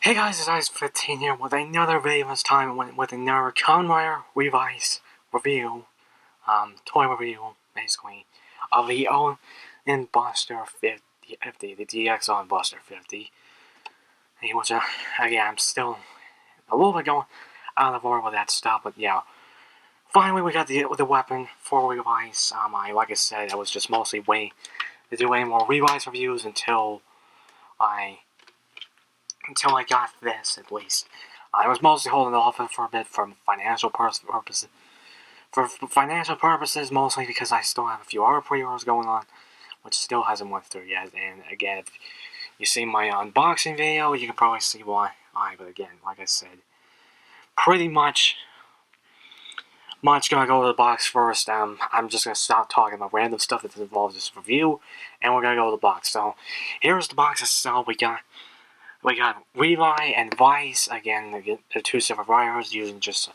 Hey guys, it's Ice15 here with another video this time with another Kamen Revice review, toy review, basically, of the OhinBuster 50, the DX OhinBuster 50. Which, again, I'm still a little bit going out of order with that stuff, but yeah. Finally, we got the weapon for Revice. Like I said, I was just mostly waiting to do any more Revice reviews until I got this, at least. I was mostly holding off for a bit for financial purposes. For financial purposes, mostly because I still have a few other pre-orders going on, which still hasn't went through yet. And again, if you see my unboxing video, you can probably see why. But again, like I said, pretty much gonna go to the box first. I'm just gonna stop talking about random stuff that involves this review, and we're gonna go to the box. So here's the box itself. We got Revice and Vice, again, the two separate writers using just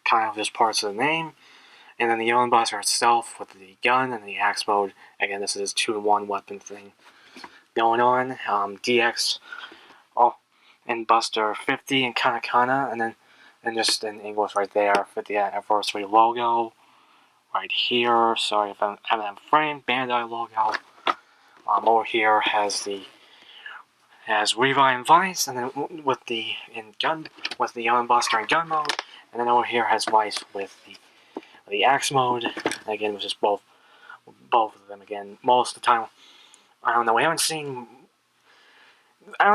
kind of just parts of the name. And then the OhinBuster itself with the gun and the axe mode. Again, this is 2-in-1 weapon thing going on. DX, and Buster 50 and Kana, and just in English right there, 50th anniversary logo right here. Sorry if I'm having that frame. Bandai logo. Over here has Revice and Vice, and then with the OhinBuster and gun mode, and then over here has Vice with the axe mode. Again, which is both of them. Again, most of the time, I don't know. I don't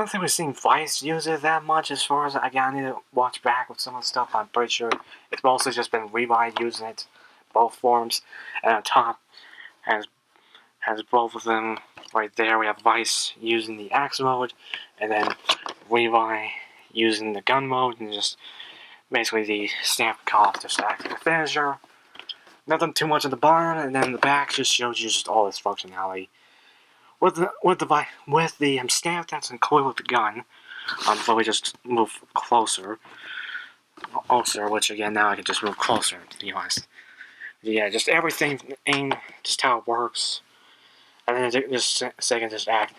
think we've seen Vice use it that much. As far as I need to watch back with some of the stuff. I'm pretty sure it's mostly just been Revice using it, both forms, and on top has both of them right there. We have Vice using the axe mode, and then Revice using the gun mode, and just basically the stamp cost just acting the finisher. Nothing too much at the bottom, and then the back just shows you just all this functionality with the stamp that's included with the gun. So we just move closer, which again now I can just move closer, to be honest. Yeah, just everything, just how it works. And then just second, just act.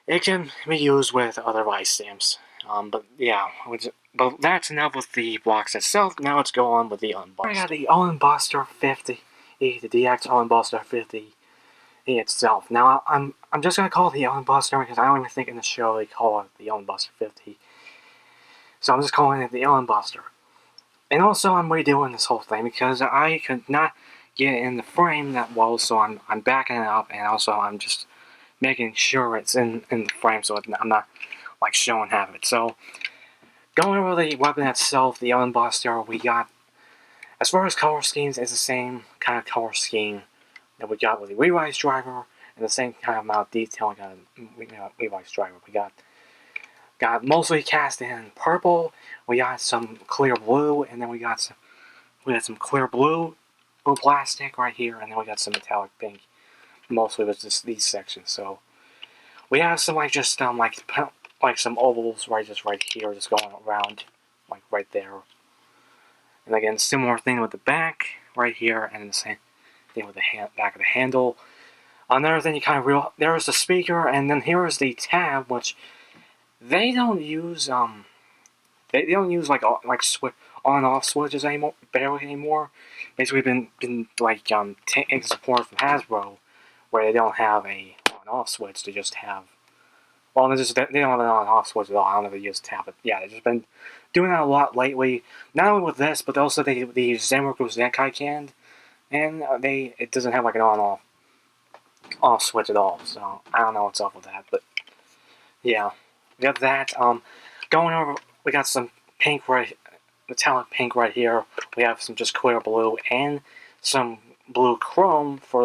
It can be used with other Vice stamps. But yeah, but that's enough with the box itself. Now let's go on with the OhinBuster. I got the OhinBuster 50, the DX OhinBuster 50 itself. Now I'm just gonna call it the OhinBuster because I don't even think in the show they call it the OhinBuster 50. So I'm just calling it the OhinBuster. And also I'm redoing this whole thing because I could not get in the frame that well, so I'm backing it up, and also I'm just making sure it's in the frame, so I'm not like showing half of it. So going over the weapon itself, the OhinBuster, we got, as far as color schemes, it's the same kind of color scheme that we got with the Revice driver, and the same kind of amount of detail we got in Revice driver. We got mostly cast in purple. We got some clear blue, and then we got some clear blue plastic right here, and then we got some metallic pink. Mostly with just these sections. So we have some like some ovals right here, just going around like right there. And again, similar thing with the back right here, and the same thing with the back of the handle. Another thing you kind of realize, there's the speaker, and then here is the tab, which they don't use they don't use like on-off switches anymore, barely anymore. Basically, been like taking support from Hasbro, where they don't have a on-off switch. They just have, well, they don't have an on-off switch at all. I don't know if they use tab, but yeah, they've just been doing that a lot lately. Not only with this, but also they use Zenroku Zenkai Can, and it doesn't have like an on-off switch at all. So I don't know what's up with that, but yeah, we got that. Going over, we got some pink metallic pink right here. We have some just clear blue and some blue chrome for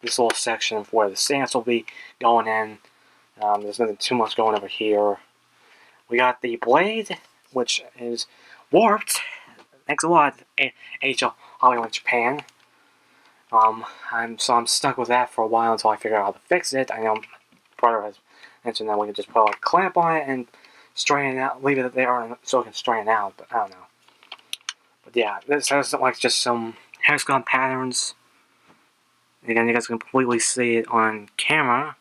this little section where the stance will be going in. There's nothing too much going over here. We got the blade, which is warped. Thanks a lot, HL Hollywood Japan. I'm stuck with that for a while until I figure out how to fix it. I know my brother has mentioned that we can just put a clamp on it and straighten it out, leave it there so it can straighten out, but I don't know. But yeah, this has like just some hexagon patterns. Again, you guys can completely see it on camera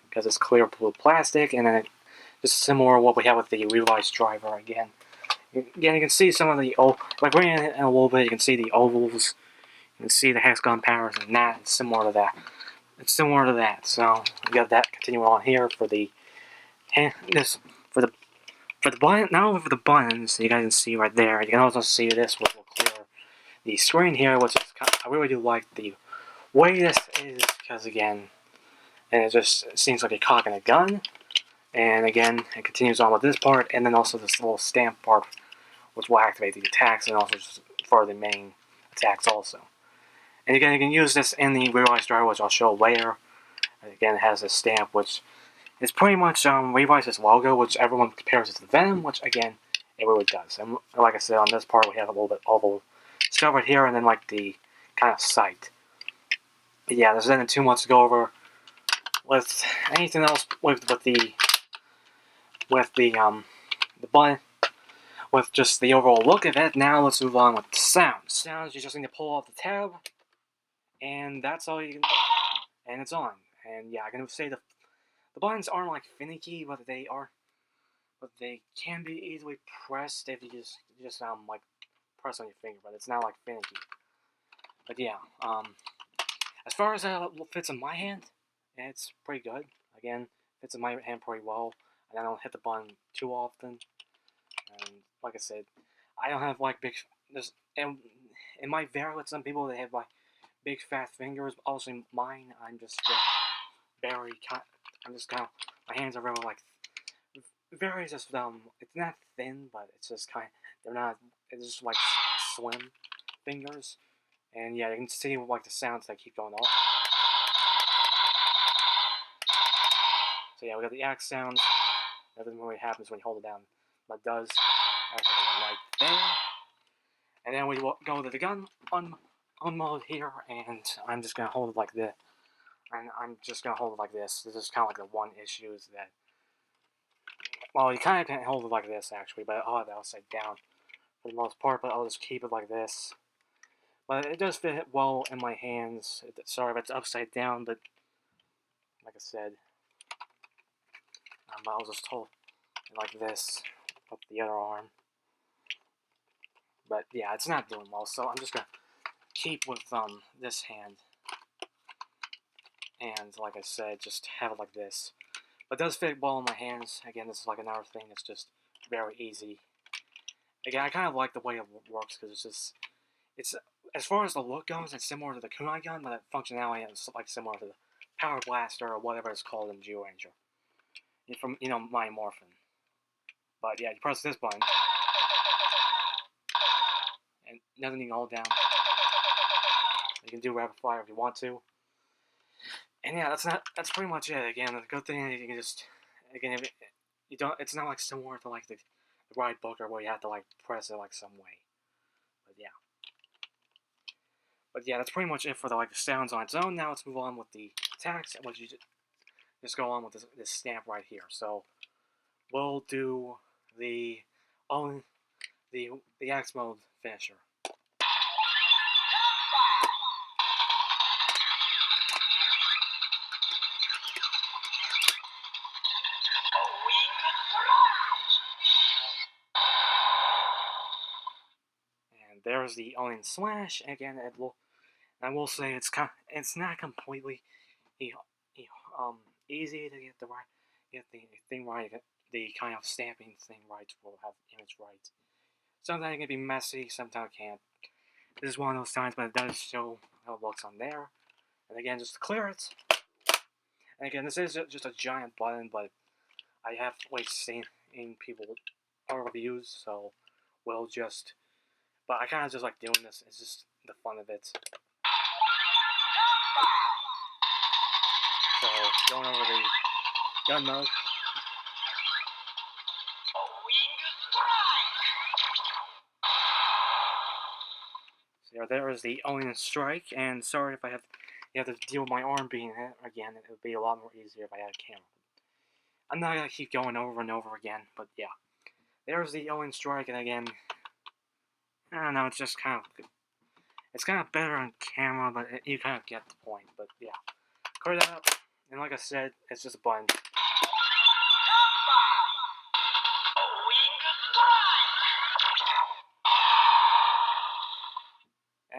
because it's clear blue plastic, and then it just similar to what we have with the Revice driver again. Again, you can see some of the like bringing it in a little bit. You can see the ovals. You can see the hexagon powers, and that is similar to that. It's similar to that. So we got that continuing on here for the for the button. Not only for the buttons, you guys can see right there. You can also see this, which will clear the screen here, which is I really do like the way this is because again, and it just seems like a cock and a gun. And again, it continues on with this part, and then also this little stamp part, which will activate the attacks and also just for the main attacks also. And again, you can use this in the Revice driver, which I'll show later. And again, it has a stamp, which is pretty much Revice's logo, which everyone compares it to Venom, which again, it really does. And like I said, on this part, we have a little bit oval stuff right here, and then like the kind of sight. But yeah, there's nothing too much to go over with anything else with the button. With just the overall look of it, now let's move on with the sounds. Sounds, you just need to pull off the tab, and that's all you can do. And it's on. And yeah, I can say the buttons aren't like finicky, but they can be easily pressed if you just like press on your finger, but it's not like finicky. But yeah, as far as how it fits in my hand, it's pretty good. Again, fits in my hand pretty well, and I don't hit the button too often. And like I said, I don't have like big. And it might vary with some people. They have like big fat fingers. Obviously, mine. I'm just very. I'm just kind of. My hands are very like. Very just It's not thin, but it's just kind. They're not. It's just like slim fingers. And yeah, you can see like the sounds that keep going off. So yeah, we got the axe sounds. Nothing really happens when you hold it down, but it does. Right there. And then we go to the gun on mode here, and I'm just gonna hold it like this. And I'm just gonna hold it like this. This is kind of like the one issue is that. Well, you kind of can't hold it like this actually, but I'll have it upside down for the most part. But I'll just keep it like this. But it does fit well in my hands. Sorry if it's upside down, but like I said, I'll just hold it like this with the other arm. But yeah, it's not doing well, so I'm just gonna keep with this hand. And like I said, just have it like this. But it does fit well in my hands. Again, this is like another thing that's just very easy. Again, I kind of like the way it works because it's as far as the look goes, it's similar to the kunai gun, but the functionality is like similar to the Power Blaster or whatever it's called in Ranger. From Mighty Morphin. But yeah, you press this button, and nothing you can hold down. You can do rapid fire if you want to. And yeah, that's pretty much it. Again, the good thing is you can just if you don't, it's not like similar to like the ride booker where you have to like press it like some way. But yeah, that's pretty much it for the sounds on its own. Now let's move on with the attacks, which you just go on with this stamp right here. So we'll do the X mode finisher. And there's the Ohin Slash. Again, I will say it's not completely easy to get the thing right, the kind of stamping thing right, will have the image right. Sometimes it can be messy, sometimes it can't. This is one of those times, but it does show how it looks on there. And again, just to clear it. And again, this is just a giant button, but I have seen people reviews, so we'll just. But I kind of just like doing this. It's just the fun of it. So going over the gun mode. So there is the Ohin Strike, and sorry if you have to deal with my arm being hit again. It would be a lot more easier if I had a camera. I'm not gonna keep going over and over again, but yeah. There's the Ohin Strike, and again, I don't know, it's just kind of better on camera, but you kind of get the point. But yeah, clear that up, and like I said, it's just a button.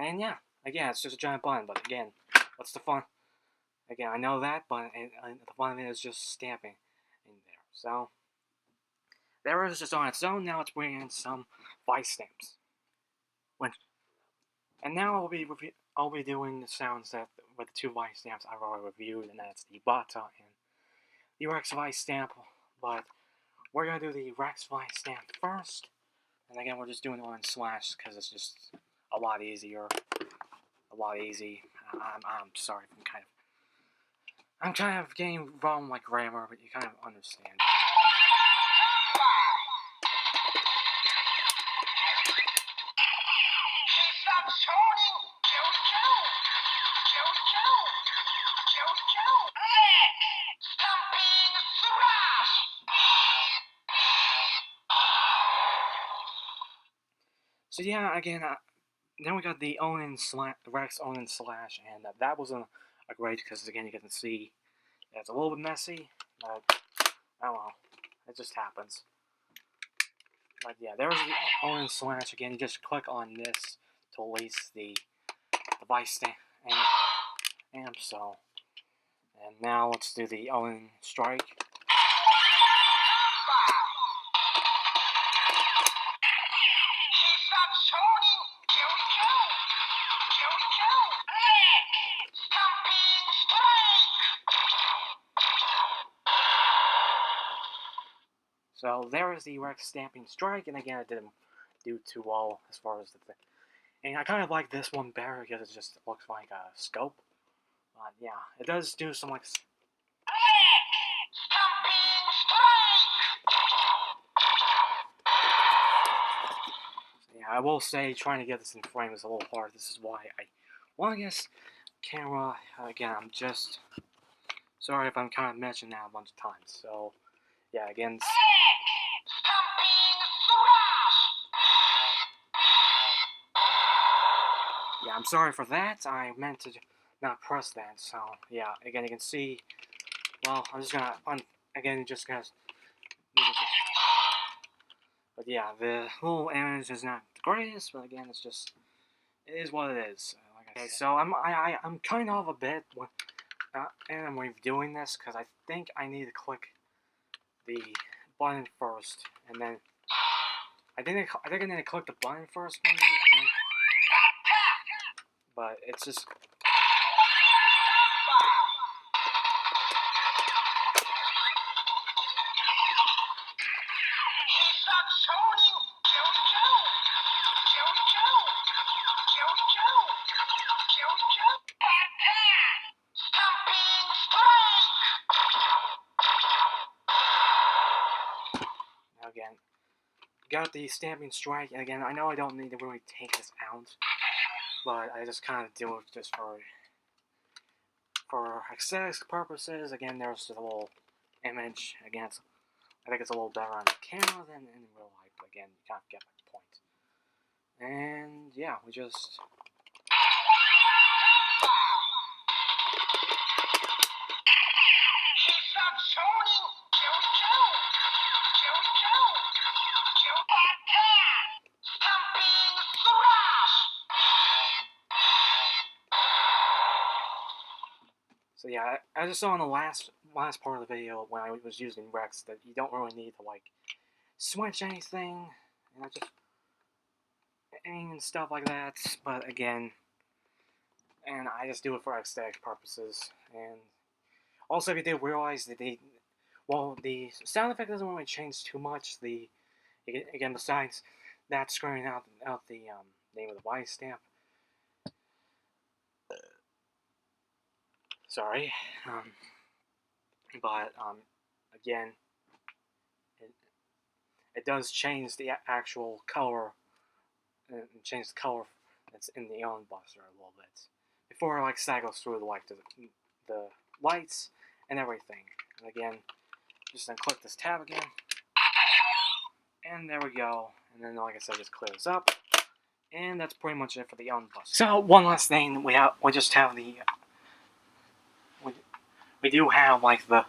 And yeah, again, it's just a giant button, but again, what's the fun? Again, I know that, but the fun of it is just stamping in there. So, there it is just on its own. Now let's bring in some Vice stamps. And now I'll be doing the sounds that with the two Vice stamps I've already reviewed, and that's the Bata and the Rex Vice stamp. But we're gonna do the Rex Vice stamp first, and again we're just doing it on slash because it's just a lot easier, a lot easy. I'm sorry if I'm kind of getting wrong like grammar, but you kind of understand. So yeah, again, then we got the Rex Onin slash, and that wasn't a great because again you can see it's a little bit messy, but I don't know, it just happens. But yeah, there's the Onin slash again. You just click on this to release the Vice stamp and so. And now let's do the Onin strike. So there is the Rex stamping strike, and again, it didn't do too well as far as the thing. And I kind of like this one better because it just looks like a scope. But yeah, it does do some like. Yeah, I will say trying to get this in frame is a little hard. This is why I want to get camera. Again, I'm just sorry if I'm kind of mentioning that a bunch of times. So yeah, again. Yeah, I'm sorry for that. I meant to not press that. So yeah, again you can see. Well, I'm just gonna again just gonna. But yeah, the whole image is not the greatest, but again, it's just it is what it is. Like I said. So I'm kind of a bit and I'm redoing this because I think I need to click the button first, and then I think I need to click the button first, maybe. But it's just. Again, got the stamping strike, and again, I know I don't need to really take this out, but I just kind of do it just for aesthetics purposes. Again, there's the little image. Again, I think it's a little better on the camera than in real life, but again, you kind of get my point. And yeah, we just. So yeah, I just saw in the last part of the video when I was using Rex that you don't really need to like switch anything, just and stuff like that. But again, and I just do it for aesthetic purposes. And also, if you did realize that the sound effect doesn't really change too much. Again, besides that screwing out the name of the Vice stamp. Sorry, but again, it does change the actual color and change the color that's in the OhinBuster a little bit before it like cycles through the lights and everything. And again, just then click this tab again, and there we go. And then, like I said, just clear this up, and that's pretty much it for the OhinBuster. So one last thing, we just have the we do have like the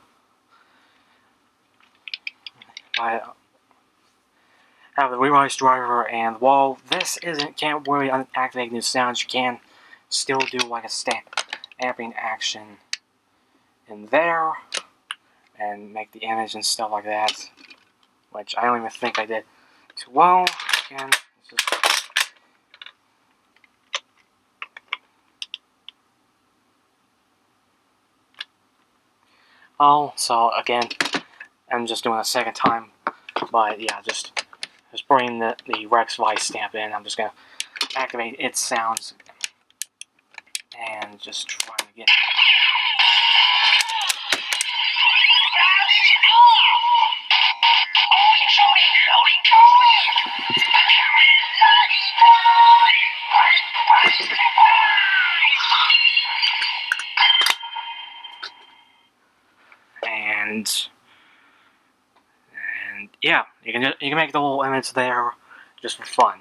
have the Revice driver, and while this can't really activate new sounds, you can still do like a stamping action in there and make the image and stuff like that, which I don't even think I did too well. Again, so again, I'm just doing a second time, but yeah, just bring the Revice stamp in. I'm just gonna activate its sounds and just try to get. And yeah, you can make the whole image there just for fun.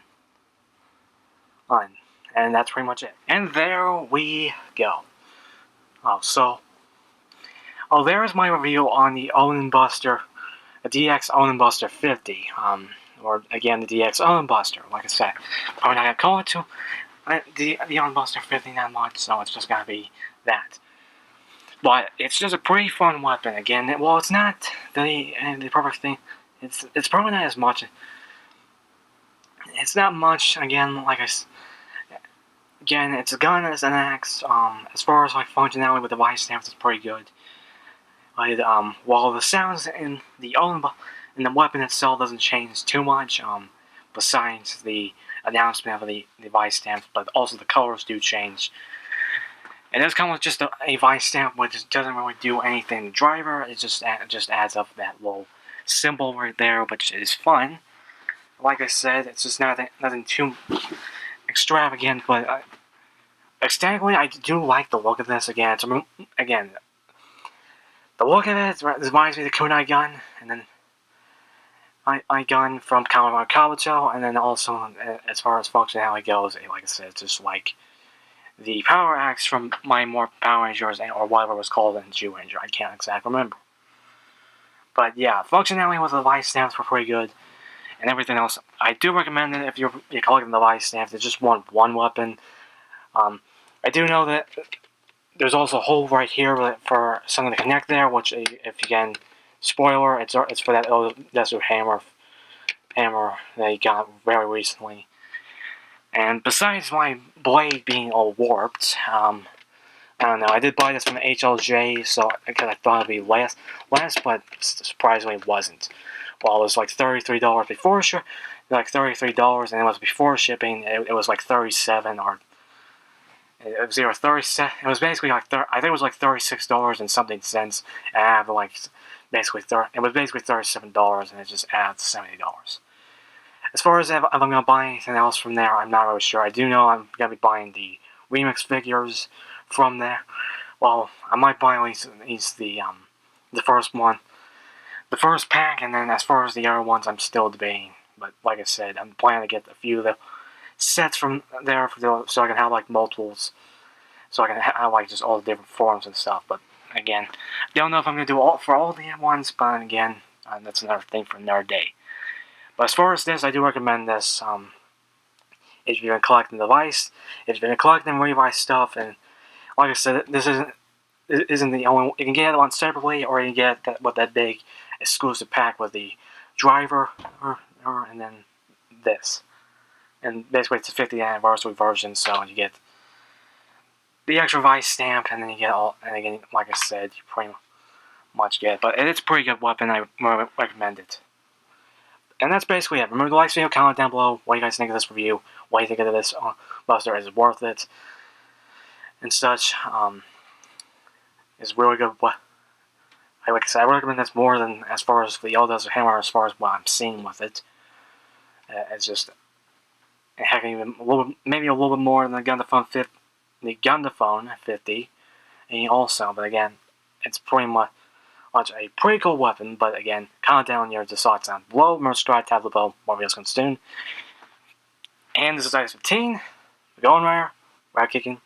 And that's pretty much it. And there we go. There's my review on the OhinBuster, the DX OhinBuster 50. Or again, the DX OhinBuster. Like I said, probably not gonna call it to the OhinBuster 50 that much, so it's just gonna be that. But it's just a pretty fun weapon. Again, well, it's not the perfect thing. It's probably not as much. It's not much. Again, again, it's a gun, it's an axe. As far as like functionality with the Revice stamps, it's pretty good. While the sounds in the weapon itself doesn't change too much, besides the announcement of the Revice stamps, but also the colors do change. It does come with just a Revice stamp, which doesn't really do anything. The driver, it just adds up that little symbol right there, which is fun. Like I said, it's just nothing too extravagant, but aesthetically, I do like the look of this. Again, the look of it reminds me of the kunai gun, and then my gun from Kamen Kabuto, and then also as far as functionality goes, like I said, it's just like the Power Axe from my more Power Rangers, or whatever it was called in Jew Ranger. I can't exactly remember. But yeah, functionality with the Revice stamps were pretty good, and everything else. I do recommend it if you're collecting the Revice stamps. It's just one weapon. I do know that there's also a hole right here for something to connect there, which, if you can, spoiler, it's for that desert hammer that you got very recently. And besides my blade being all warped, I don't know, I did buy this from HLJ, so because I thought it'd be less, but surprisingly it wasn't. Well, it was like $33 before $33, and it was before shipping. It was like $37, or it was either 37. It was basically like I think it was like $36 and something cents. And I have like basically it was basically $37, and it just adds $70. As far as if I'm gonna buy anything else from there, I'm not really sure. I do know I'm gonna be buying the remix figures from there. Well, I might buy at least the first one, the first pack, and then as far as the other ones, I'm still debating. But like I said, I'm planning to get a few of the sets from there so I can have like multiples, so I can have like just all the different forms and stuff. But again, don't know if I'm gonna do all the ones. But again, that's another thing for another day. But as far as this, I do recommend this. If you've been collecting the Revice, if you've been collecting Revice stuff, and like I said, this isn't the only one. You can get it one separately, or you can get that big exclusive pack with the driver, and then this. And basically, it's a 50th anniversary version, so you get the extra Revice stamp, and then you get all. And again, like I said, you pretty much get it. But it's a pretty good weapon. I recommend it. And that's basically it. Remember to like this video, comment down below what you guys think of this review, what you think of this Buster, is it worth it, and such. It's really good. Like I said, I recommend this more than as far as the Desert Hammer, as far as what I'm seeing with it. It's just heck, even maybe a little bit more than the Gundaphone 50, and also, but again, it's pretty much a pretty cool weapon. But again, comment down your thoughts down below. Remember to subscribe, tap the bell, more videos coming soon. And this is Ice 15. We're going rare, rat kicking.